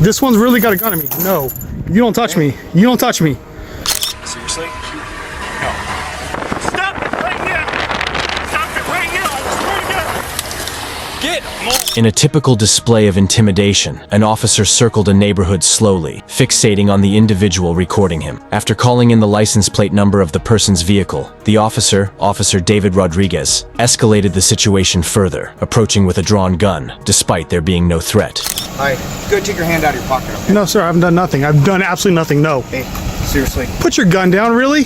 This one's really got a gun on me. No, you don't touch me. You don't touch me. Seriously? No. Stop it right now! Stop it right now! I swear to God! Get more! In a typical display of intimidation, an officer circled a neighborhood slowly, fixating on the individual recording him. After calling in the license plate number of the person's vehicle, the officer, Officer David Rodriguez, escalated the situation further, approaching with a drawn gun, despite there being no threat. All right, go take your hand out of your pocket, okay? No, sir, I haven't done nothing. I've done absolutely nothing. No. Hey, seriously. Put your gun down, really?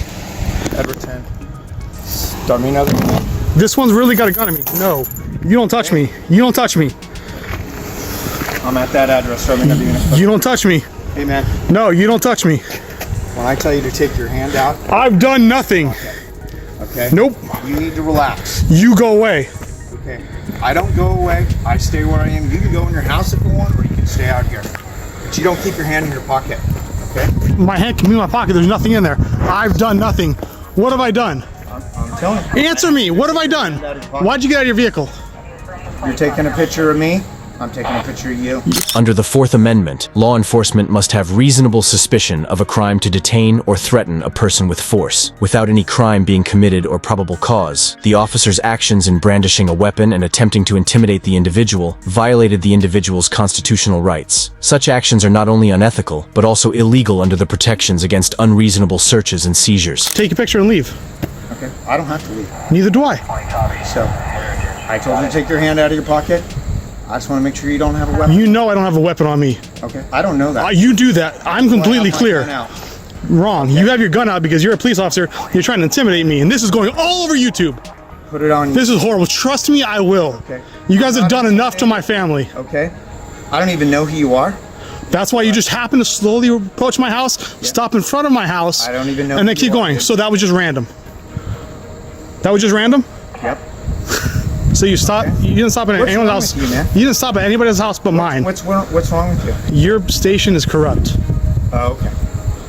Edward 10. Start me another. This one's really got a gun on me. No, you don't touch me. You don't touch me. I'm at that address. Start me another unit. You don't touch me. Hey, man. No, you don't touch me. When I tell you to take your hand out. I've done nothing. Okay. Nope. You need to relax. You go away. Okay. I don't go away. I stay where I am. You can go in your house if you want, or you can stay out here. But you don't keep your hand in your pocket. Okay? My hand can be in my pocket. There's nothing in there. I've done nothing. What have I done? I'm telling you. Answer me. What have I done? Why'd you get out of your vehicle? You're taking a picture of me. I'm taking a picture of you. Under the Fourth Amendment, law enforcement must have reasonable suspicion of a crime to detain or threaten a person with force, without any crime being committed or probable cause. The officer's actions in brandishing a weapon and attempting to intimidate the individual violated the individual's constitutional rights. Such actions are not only unethical, but also illegal under the protections against unreasonable searches and seizures. Take a picture and leave. Okay? I don't have to leave. Neither do I. So, I told you to take your hand out of your pocket. I just want to make sure you don't have a weapon. You know I don't have a weapon on me. Okay. I don't know that. You do that. I'm completely Well, I have my clear. gun out. Wrong. Okay. You have your gun out because you're a police officer. You're trying to intimidate me, and this is going all over YouTube. Put it on. This is horrible. Trust me, I will. Okay. You guys have done enough to my family. Okay. I don't even know who you are. That's why you just happen to slowly approach my house, stop in front of my house, I don't even know and then who keep you are, going. dude. So that was just random. That was just random? Yep. So you stopped. Okay. You didn't stop at What's anyone's wrong house. with you, man? You didn't stop at anybody's house but mine. What's wrong with you? Your station is corrupt. Oh, okay.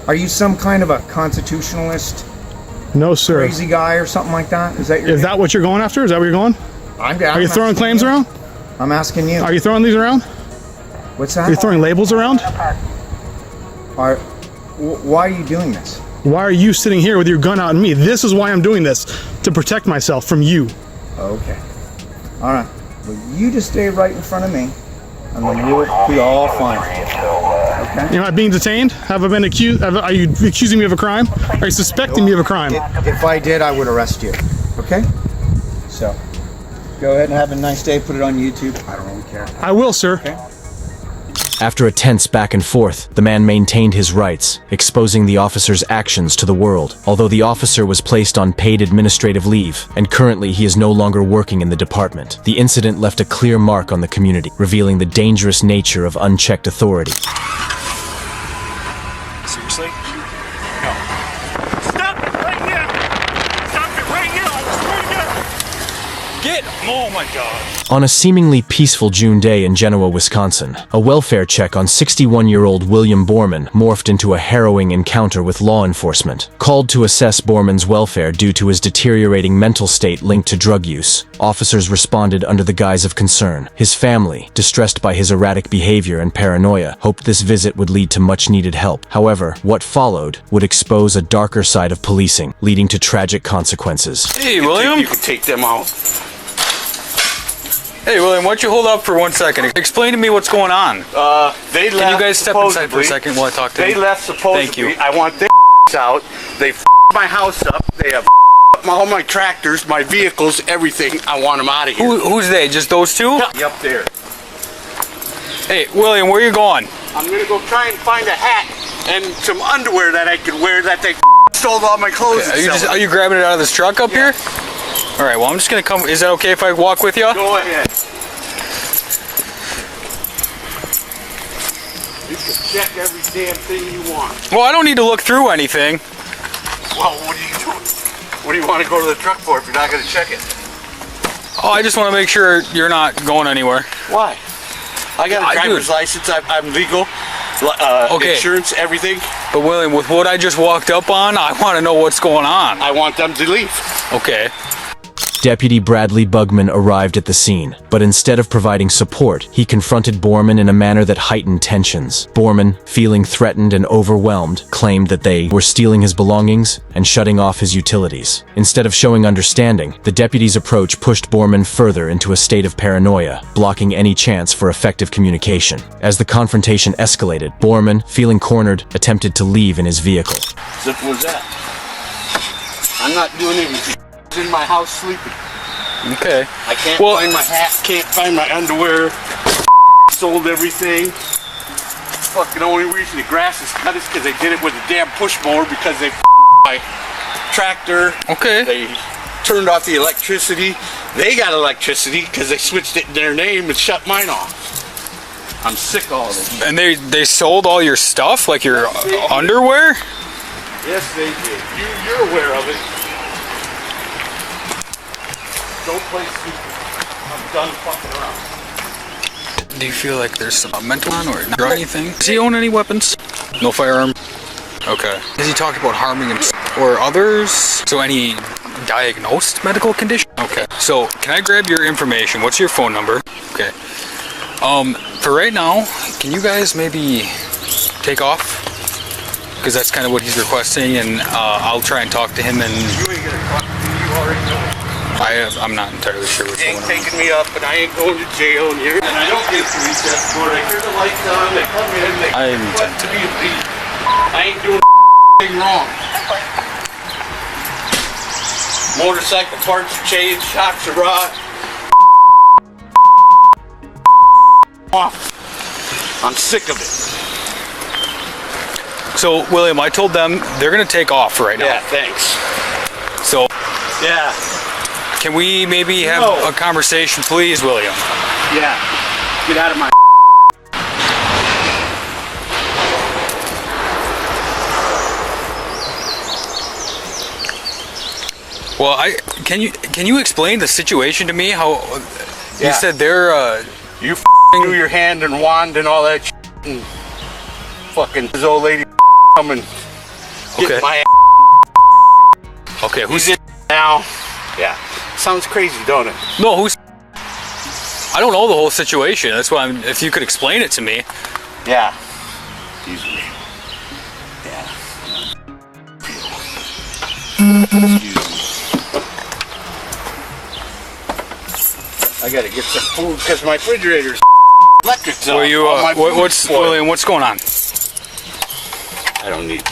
Are you some kind of a constitutionalist, No, sir. crazy guy or something like that? Is that your Is name? that what you're going after? Is that where you're going? Are you throwing claims around? I'm asking you. Are you throwing these around? What's that? Are you throwing labels around? Why are you doing this? Why are you sitting here with your gun out on me? This is why I'm doing this, to protect myself from you. Okay. All right. Well, you just stay right in front of me, and then we'll be all fine. Okay? Am I being detained? Have I been accused? Are you accusing me of a crime? Are you suspecting me of a crime? If I did, I would arrest you. Okay? So, go ahead and have a nice day. Put it on YouTube. I don't really care. I will, sir. Okay? After a tense back and forth, the man maintained his rights, exposing the officer's actions to the world. Although the officer was placed on paid administrative leave, and currently he is no longer working in the department, the incident left a clear mark on the community, revealing the dangerous nature of unchecked authority. Seriously? No. Stop it right now! Stop it right now! I swear to God! Get! Oh my God! On a seemingly peaceful June day in Genoa, Wisconsin, a welfare check on 61-year-old William Borman morphed into a harrowing encounter with law enforcement. Called to assess Borman's welfare due to his deteriorating mental state linked to drug use, officers responded under the guise of concern. His family, distressed by his erratic behavior and paranoia, hoped this visit would lead to much-needed help. However, what followed would expose a darker side of policing, leading to tragic consequences. Hey, William. You can take them out. Hey, William, why don't you hold up for 1 second? Explain to me what's going on. They left. Can you guys step inside for a supposedly. second while I talk to They him? left supposedly. Thank you. I want their out. They my house up. They have all my tractors, my vehicles, everything. I want them out of here. Who's they? Just those two? Up there. Hey, William, where are you going? I'm gonna go try and find a hat and some underwear that I could wear that they stole all my clothes. Okay, and are you grabbing it out of this truck up here? All right, well, I'm just gonna come. Is that okay if I walk with you? Go ahead. You can check every damn thing you want. Well, I don't need to look through anything. Well, what are you doing? What do you want to go to the truck for if you're not gonna check it? Oh, I just want to make sure you're not going anywhere. Why? I got a driver's license. I'm legal. Okay. Insurance, everything. But William, with what I just walked up on, I want to know what's going on. I want them to leave. Okay. Deputy Bradley Bugman arrived at the scene, but instead of providing support, he confronted Borman in a manner that heightened tensions. Borman, feeling threatened and overwhelmed, claimed that they were stealing his belongings and shutting off his utilities. Instead of showing understanding, the deputy's approach pushed Borman further into a state of paranoia, blocking any chance for effective communication. As the confrontation escalated, Borman, feeling cornered, attempted to leave in his vehicle. Simple as that. I'm not doing anything. In my house sleeping. Okay. I can't find my hat, can't find my underwear. Sold everything. Fucking only reason the grass is cut is because they did it with a damn push mower because they my tractor. Okay. They turned off the electricity. They got electricity because they switched it in their name and shut mine off. I'm sick of all of them. And they sold all your stuff, like your underwear? Yes, they did. You're aware of it. Don't play stupid. I'm done fucking around. Do you feel like there's some mental on or anything? Does he own any weapons? No firearm? Okay. Has he talked about harming himself or others? So any diagnosed medical condition? Okay. So can I grab your information? What's your phone number? Okay. For right now, can you guys maybe take off? Because that's kind of what he's requesting, and I'll try and talk to him. And You ain't gonna talk to me. You already know. I'm not entirely sure what's They going ain't on. taking me up, and I ain't going to jail. And I don't get police escort. I hear the lights on. They come in. They I what intend to to. be a thief. I ain't doing anything wrong. Motorcycle parts are changed. Shocks are rot. Off. I'm sick of it. So William, I told them they're gonna take off right now. Yeah, thanks. So Yeah, can we maybe have No. a conversation, please, William? yeah. Get out of my. Well, can you explain the situation to me? How Yeah. you said they're You do your hand and wand and all that and fucking this old lady coming get Okay. my okay. Who's Who's in now? Yeah. Sounds crazy, don't it? no? Who's? I don't know the whole situation. That's why if you could explain it to me. Yeah. Excuse me. Yeah. Excuse me. I gotta get some food because my refrigerator's electric's on. Were you? All my food's What's spoiled. William? What's going on? I don't need.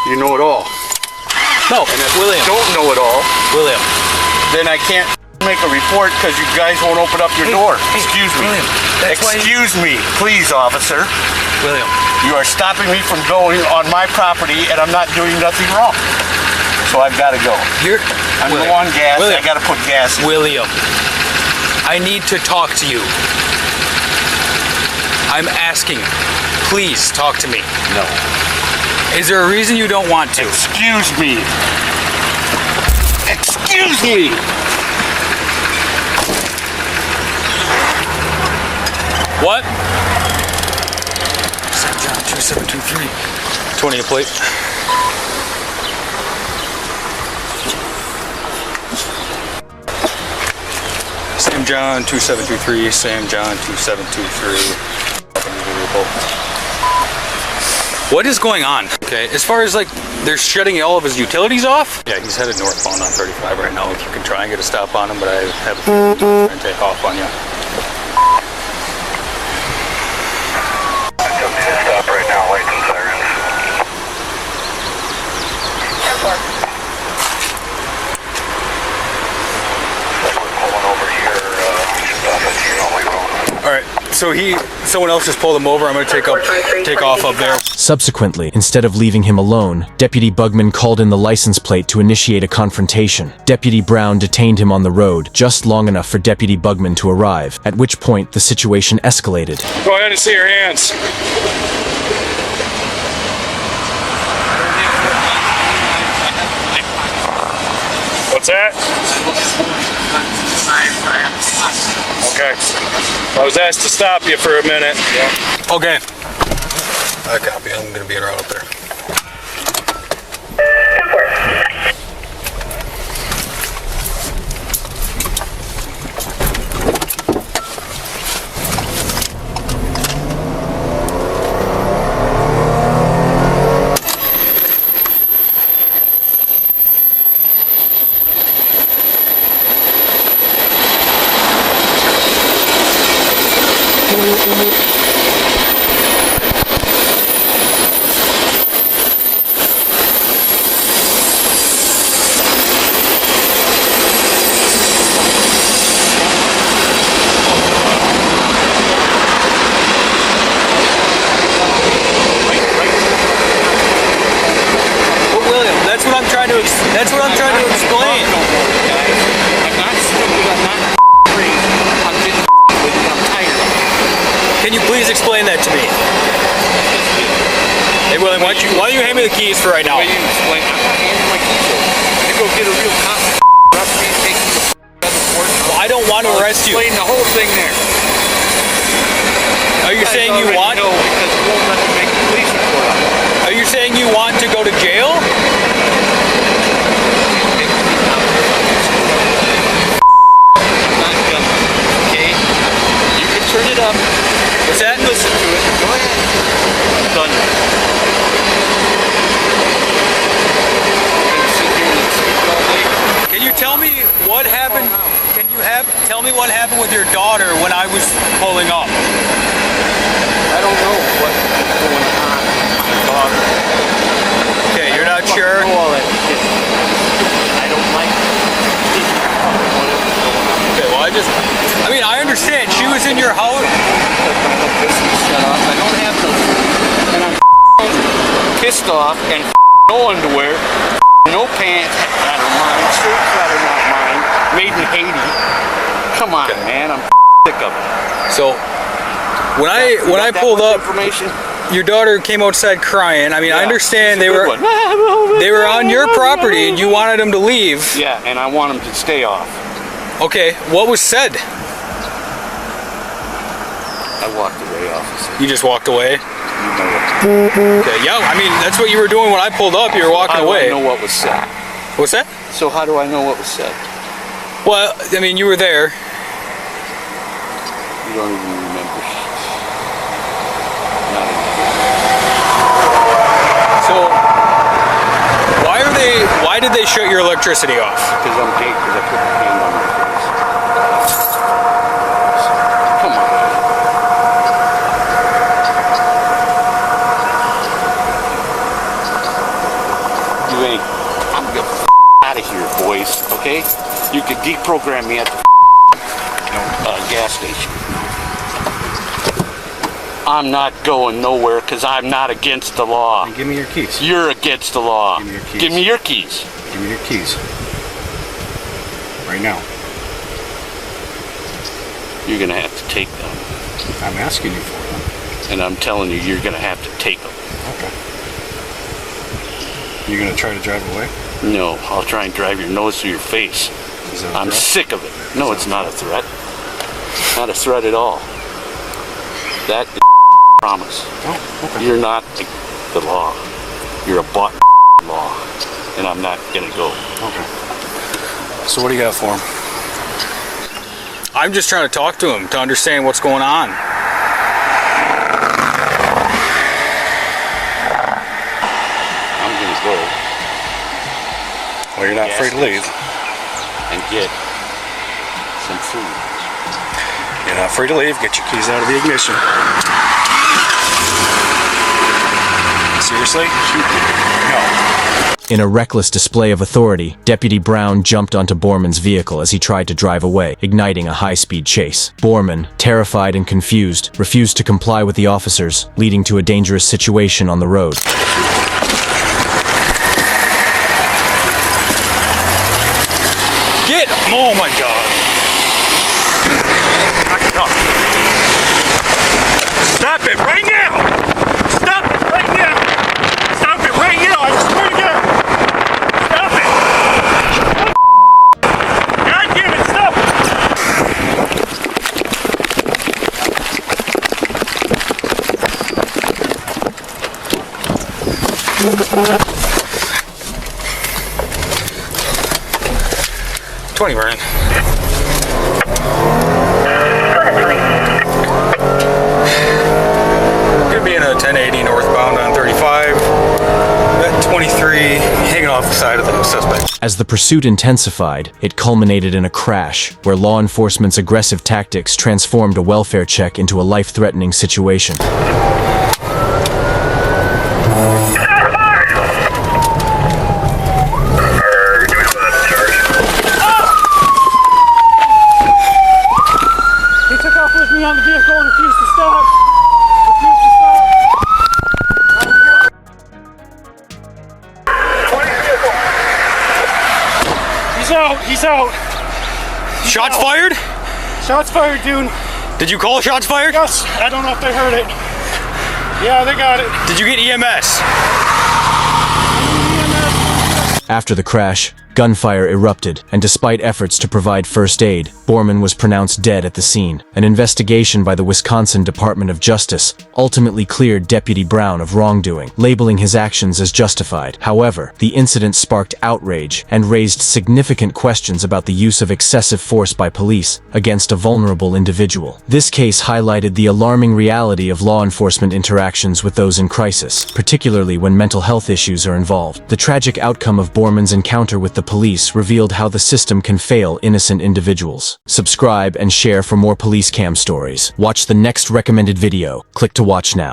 You know it all. No, And if William. you don't know it all, William. then I can't make a report because you guys won't open up your door. Excuse me. William, that's why- Excuse me, please, officer. William. You are stopping me from going on my property, and I'm not doing nothing wrong. So I've got to go. You're. I'm William. low on gas. William. I got to put gas in. William. I need to talk to you. I'm asking. Please talk to me. No. Is there a reason you don't want to? Excuse me. Excuse me. What? St. John 2723. 20 a plate. Sam John 2723. Sam John 2723. What is going on? Okay, as far as like they're shutting all of his utilities off? Yeah, he's headed northbound on 35 right now. If you can try and get a stop on him, but I have a feeling he's gonna try and take off on you. Stop right now, lights and sirens. We're pulling over here, just off of Unoli Road. All right, so someone else just pulled him over. I'm gonna take off up there. Subsequently, instead of leaving him alone, Deputy Bugman called in the license plate to initiate a confrontation. Deputy Brown detained him on the road, just long enough for Deputy Bugman to arrive, at which point the situation escalated. Go ahead and see your hands. What's that? Okay. I was asked to stop you for a minute. Okay. I copy. I'm gonna be around up there. That's what I'm trying to explain. I'm not stupid. I'm not crazy. I'm just with you. I'm tired of it. Can you please explain that to me? Hey, William, why don't you hand me the keys for right now? Why you explain? I'm not handing my keys over. You go get a real cop. Arrest me, take me to other court. Well, I don't want to arrest you. Explain the whole thing there. Are you saying you want? No, because you won't let me make a police report on it. Are you saying you want to go to jail? Okay? You can turn it up. What's that? Listen to it. Go ahead. I'm done. I'm gonna sit here and speak all day. Can you tell me what happened? Tell me what happened with your daughter when I was pulling up? I don't know what's going on with my daughter. Okay, you're not sure? I don't know all that shit. I don't like whatever's going on. Okay, well I understand. She was in your house. Shut up. I don't have no food. And I'm pissed off and no underwear, no pants out of mine, shirts out of not mine, made in Haiti. Come on, man. I'm sick of it. So when I pulled up, information. your daughter came outside crying. I mean, I understand they were on your property and you wanted them to leave. Yeah, and I want them to stay off. Okay, what was said? I walked away, officer. You just walked away? You know what to do. Okay, yeah, I mean, that's what you were doing when I pulled up. You were walking away. I know what was said. What's that? So how do I know what was said? Well, I mean, you were there. You don't even remember. Not So, why did they shut your electricity off? because I'm gay, because I put my hand on my face. Come on. You ain't. I'm gonna out of here, boys. Okay? You could deprogram me at the gas station. I'm not going nowhere because I'm not against the law. Give me your keys. You're against the law. Give me your keys. Give me your keys. Give me your keys. Right now. You're gonna have to take them. I'm asking you for them. And I'm telling you, you're gonna have to take them. Okay. You're gonna try to drive away? No, I'll try and drive your nose through your face. Is that a I'm threat? sick of it. No, it's not a threat. Not a threat at all. That is a promise. Oh, okay. You're not the law. You're a bought law. And I'm not gonna go. Okay. So what do you got for him? I'm just trying to talk to him to understand what's going on. I'm gonna go Well, you're not free to leave. and get some food. You're not free to leave. Get your keys out of the ignition. Seriously? No. In a reckless display of authority, Deputy Brown jumped onto Borman's vehicle as he tried to drive away, igniting a high-speed chase. Borman, terrified and confused, refused to comply with the officers, leading to a dangerous situation on the road. Get him! Oh my God! Stop it right now! Stop it right now! Stop it right now! I swear to God! Stop it! God damn it! Stop it! 20, Ryan. Gonna be in a 1080 northbound on 35. That 23 hanging off the side of the suspect. As the pursuit intensified, it culminated in a crash, where law enforcement's aggressive tactics transformed a welfare check into a life-threatening situation. On the vehicle and refused to stop. Refused to stop. Shots fired? Shots fired, dude. Did you call shots fired? Yes. I don't know if they heard it. Yeah, they got it. Did you get EMS? After the crash, gunfire erupted, and despite efforts to provide first aid, Borman was pronounced dead at the scene. An investigation by the Wisconsin Department of Justice ultimately cleared Deputy Brown of wrongdoing, labeling his actions as justified. However, the incident sparked outrage and raised significant questions about the use of excessive force by police against a vulnerable individual. This case highlighted the alarming reality of law enforcement interactions with those in crisis, particularly when mental health issues are involved. The tragic outcome of Borman's encounter with the police revealed how the system can fail innocent individuals. Subscribe and share for more police cam stories. Watch the next recommended video. Click to watch now.